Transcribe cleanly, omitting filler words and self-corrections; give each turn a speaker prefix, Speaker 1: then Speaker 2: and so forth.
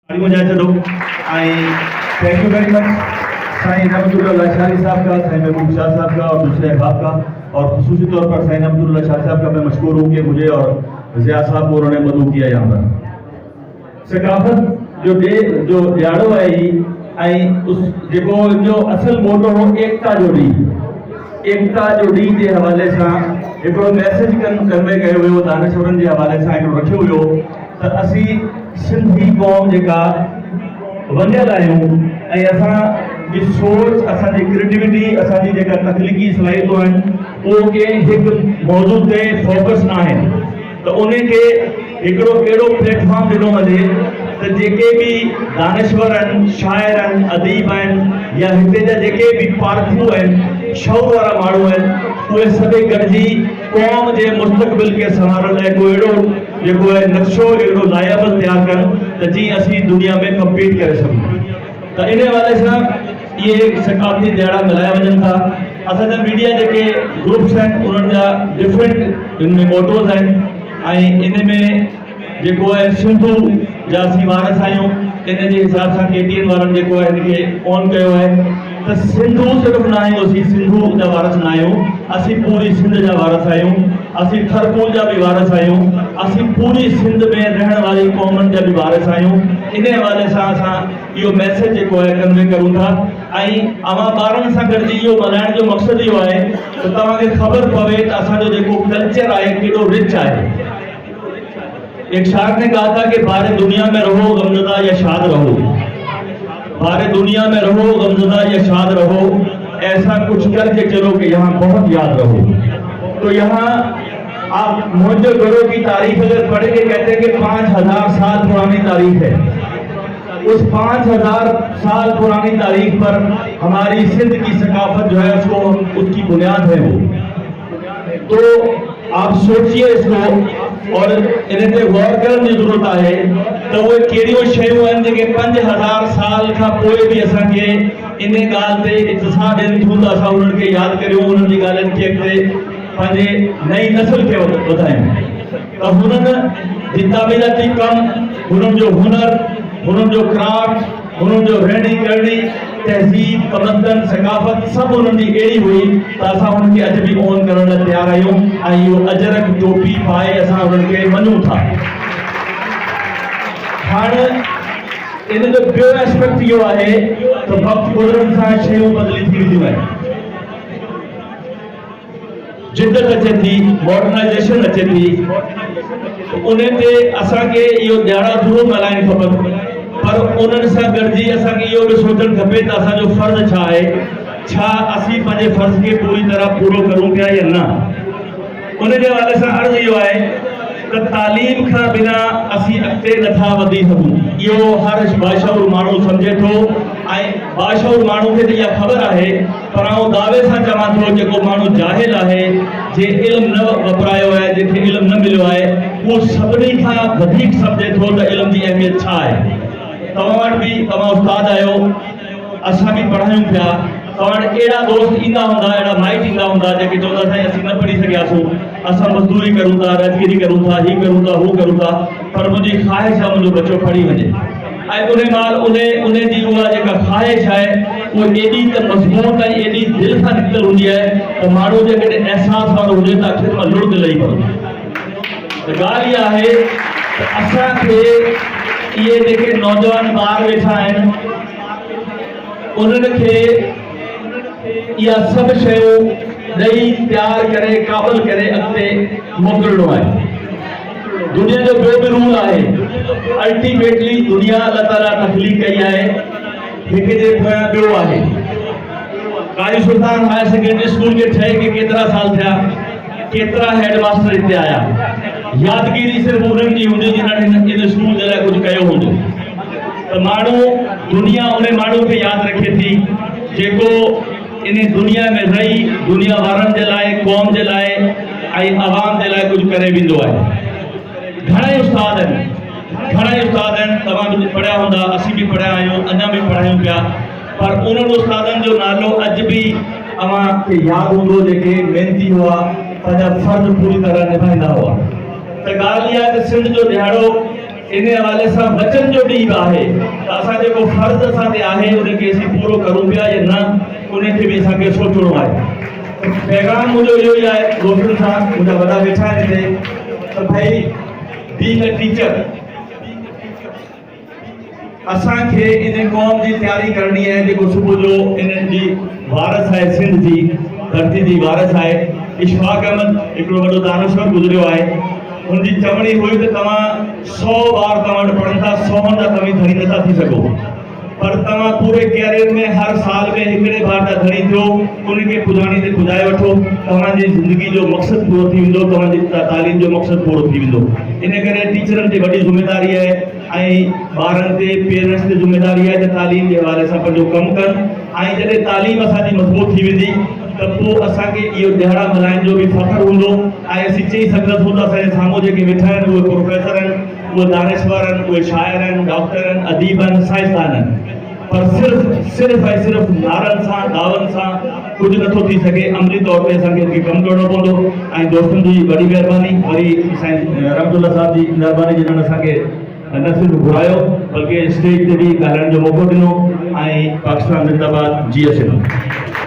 Speaker 1: मुझे छो thank U very much साईं रहमतुल्लाह लाशारी साहब का, साईं महबूब शाह साहब का और दूसरे अहबाब का, और खुसूसी तौर पर साईं रहमतुल्लाह शाह साहब का मैं मशकूर हूँ कि मुझे और ज़िया साहब को उन्होंने मदू किया यहाँ पर। सकाफत जो ॾियारो आहे ही उस जो असल मोटो हो एकता जो ॾींहुं जे हवाले सां हिकिड़ो मैसेज कन्वे कयो वियो, दानश्वरनि जे हवाले सां हिकिड़ो रखियो वियो त असीं सिंधी क़ौम जेका वंडियल आहियूं ऐं असांजी सोच, असांजी क्रिएटिविटी, असांजी जेका तख़लीक़ी सलाहियतूं आहिनि उहो के हिकु मौज़ू ते फोकस न आहिनि, त उन खे हिकिड़ो अहिड़ो प्लेटफॉर्म ॾिनो वञे त जेके बि दानश्वर आहिनि, शाइर आहिनि, अदीब आहिनि, या हिते जा जेके बि पार्थियूं आहिनि, शौक़ वारा माण्हू आहिनि, उहे सभई गॾिजी क़ौम जे मुस्तक़बिल खे संवारण लाइ को अहिड़ो जेको आहे नक्शो, अहिड़ो लाइबल तयारु कनि त जीअं असीं दुनिया में कम्पीट करे सघूं। त इन हवाले सां इहे सकाफ़ती ॾियारा मल्हाया वञनि था। असांजा मीडिया जेके ग्रुप्स आहिनि उन्हनि जा डिफरेंट इन में मोटोज़ आहिनि ऐं इन में जेको आहे सिंधू जा असीं वारस आहियूं, इन जे हिसाब सां KTN वारनि जेको आहे हिनखे ऑन कयो आहे त सिंधू सिर्फ़ु न आहियूं, असीं सिंधू जा वारस न आहियूं, असीं पूरी सिंध जा वारस आहियूं, असीं थरपूल जा बि वारस आहियूं, असीं पूरी सिंध में रहण वारी क़ौमनि जा बि वारस आहियूं। इन हवाले सां असां इहो मैसेज जेको आहे कन्वे करूं था ऐं अवां ॿारनि सां गॾिजी इहो मल्हाइण जो मक़सदु इहो आहे त तव्हांखे ख़बर पवे त असांजो जेको कल्चर आहे केॾो रिच आहे। एक शायर ने कहा था कि बारे दुनिया में रहो गमज़दा या शाद रहो, बारे दुनिया में रहो गमज़दा या शाद रहो, ऐसा कुछ करके चलो कि यहाँ बहुत याद रहो। तो यहाँ आप मोहनजोदड़ो की तारीख अगर पढ़ के कहते हैं कि 5000 साल पुरानी तारीख है, उस 5000 साल पुरानी तारीख पर हमारी सिंध की सकाफत जो है उसको उसकी बुनियाद है वो। तो आप सोचिए इसको और इन ते गौर करण जी ज़रूरत है तो वो कहिड़ियूं शयूं आहिनि जेके 5000 साल खां पोइ बि असांखे इन ॻाल्हि ते इत्साह ॾियनि थियूं त असां उन्हनि खे यादि करियूं, उन्हनि जी ॻाल्हियुनि खे अॻिते पंहिंजे नई नस्ल खे वधायूं। त हुननि जी तामीराती कम, हुननि जो हुनर, हुननि जो क्राफ्ट, हुननि जो रहणी करणी, तहज़ीब, तमदन, सकाफ़त सभु उन्हनि जी अहिड़ी हुई त असां उनखे अॼु बि ऑन करण लाइ तयारु आहियूं ऐं इहो अजरक टोपी पाए असां उन्हनि खे मञूं था। हाणे इन जो ॿियो एस्पेक्ट इहो आहे त वक़्तु गुज़रण सां शयूं बदिली थी वेंदियूं आहिनि, जिदत अचे थी, मॉडर्नाइज़ेशन अचे थी, उन ते असांखे इहो ॾियारा ज़रूरु मल्हाइणु खपनि, पर उन्हनि सां गॾिजी असांखे इहो बि सोचणु खपे त असांजो फ़र्ज़ु छा आहे, छा असीं पंहिंजे फ़र्ज़ खे पूरी तरह पूरो करूं पिया या न। उन जे हवाले सां अर्ज़ु इहो आहे त तालीम खां बिना असीं अॻिते नथा वधी सघूं। इहो हर बाशऊर माण्हू सम्झे थो ऐं बाशऊर माण्हू खे त इहा ख़बर आहे, पर आउं दावे सां चवां थो जेको माण्हू जाहिल आहे, जे इल्मु न वपरायो आहे, जंहिंखे इल्मु न मिलियो आहे, उहो सभिनी खां वधीक सम्झे थो त इल्म जी अहमियत छा आहे। तव्हां वटि बि तव्हां उस्ताद आहियो, असां बि पढ़ायूं पिया, तव्हां वटि अहिड़ा दोस्त ईंदा हूंदा, अहिड़ा माइट ईंदा हूंदा जेके चवंदा साईं असीं न पढ़ी सघियासीं, असां मज़दूरी करूं था, राजगिरी करूं था, हीअ करूं था, हू करूं था, पर मुंहिंजी ख़्वाहिश आहे मुंहिंजो बच्चो पढ़ी वञे। ऐं उन महिल उन जी उहा जेका ख़्वाहिश आहे उहा एॾी त मज़बूत ऐं एॾी दिलि सां निकितल हूंदी आहे त माण्हू जेकॾहिं अहसास वारो हुजे त अखियुनि मां लुड़क लही पवंदी। त ॻाल्हि इहा आहे त असांखे इहे जेके नौजवान ॿार वेठा आहिनि उन्हनि खे इहा सभु शयूं ॾेई तयारु करे क़ाबिल करे अॻिते मोकिलणो आहे। दुनिया जो ॿियो बि रूल आहे, अल्टीमेटली दुनिया अल्लाह ताला तख़लीक़ कई आहे, हिक जे पोयां ॿियो आहे। कारी सुल्तान हायर सेकेंडरी स्कूल खे ठहे के केतिरा साल थिया, केतिरा हेड मास्टर हिते आया, यादगिरी सिर्फ़ु उन्हनि जी हूंदी जिन्हनि इन स्कूल जे लाइ कुझु कयो हूंदो। त माण्हू दुनिया उन माण्हू खे यादि रखे थी जेको इन दुनिया में रही दुनिया वारनि जे लाइ, क़ौम जे लाइ ऐं आवाम जे लाइ कुझु करे वेंदो आहे। घणेई उस्ताद आहिनि, तव्हां बि पढ़िया हूंदा, असीं बि पढ़िया आहियूं, अञा बि पढ़ायूं पिया, पर उन्हनि उस्तादनि जो नालो अॼु बि अव्हां खे यादि हूंदो जेके महिनती हुआ, पंहिंजा फ़र्ज़ पूरी तरह निभाईंदा हुआ। त ॻाल्हि इहा आहे त सिंध जो ॾियारो इन हवाले से वचन जो ॾींहुं आहे त असां जेको फर्ज़ असां ते आहे उनखे असीं पूरो करूं पिया या न, उनखे बि असांखे सोचणो आहे। पैगाम मुंहिंजो इहो ई आहे दोस्तनि सां, मुंहिंजा वॾा वेठा आहिनि हिते, त भाई बीइंग अ टीचर असांखे इन क़ौम जी तयारी करणी आहे जेको सुबुह जो इन्हनि जी वारस आहे, सिंध जी धरती जी वारस आहे। इशफाक अहमद हिकिड़ो वॾो दानश्वर गुज़रियो आहे, उनकी चवणी हुई तो तव्हां 100 बार तव्हां पढ़नि था, 100 जा तव्हीं धनी नथा थी सघो, पर तव्हां पूरे कैरियर में हर साल में हिकिड़े बार था धनी थियो, उनखे पुॼाणी ते पुॼाए वठो, तव्हांजी ज़िंदगी जो मक़सदु पूरो थी वेंदो, तव्हांजी तालीम जो मक़सदु पूरो थी वेंदो। इन करे टीचरनि ते वॾी ज़िम्मेदारी आहे ऐं ॿारनि ते पेरेंट्स ते ज़िम्मेदारी आहे त तालीम जे हवाले सां पंहिंजो कमु कनि, ऐं जॾहिं तालीम असांजी मज़बूत थी वेंदी त पोइ असांखे इहो ॾियारा मल्हाइण जो बि फ़ख्रु हूंदो, ऐं असीं चई सघंदासीं त असांजे साम्हूं जेके वेठा आहिनि उहे प्रोफेसर आहिनि, उहे दानिश्वर आहिनि, उहे शाइर आहिनि, डॉक्टर आहिनि, अदीब आहिनि, साइंसदान आहिनि, पर सिर्फ़ ऐं सिर्फ़ नारनि सां दावनि सां कुझु नथो थी सघे। अमली तौर ते असांखे उनखे कमु करणो पवंदो, ऐं दोस्तनि जी वॾी महिरबानी, वरी साईं रहमतुल्लाह साहब जी महिरबानी जिन्हनि असांखे न सिर्फ़ु घुरायो बल्कि स्टेज ते बि ॻाल्हाइण जो मौक़ो ॾिनो, ऐं पाकिस्तान ज़िंदाबाद जी अचे।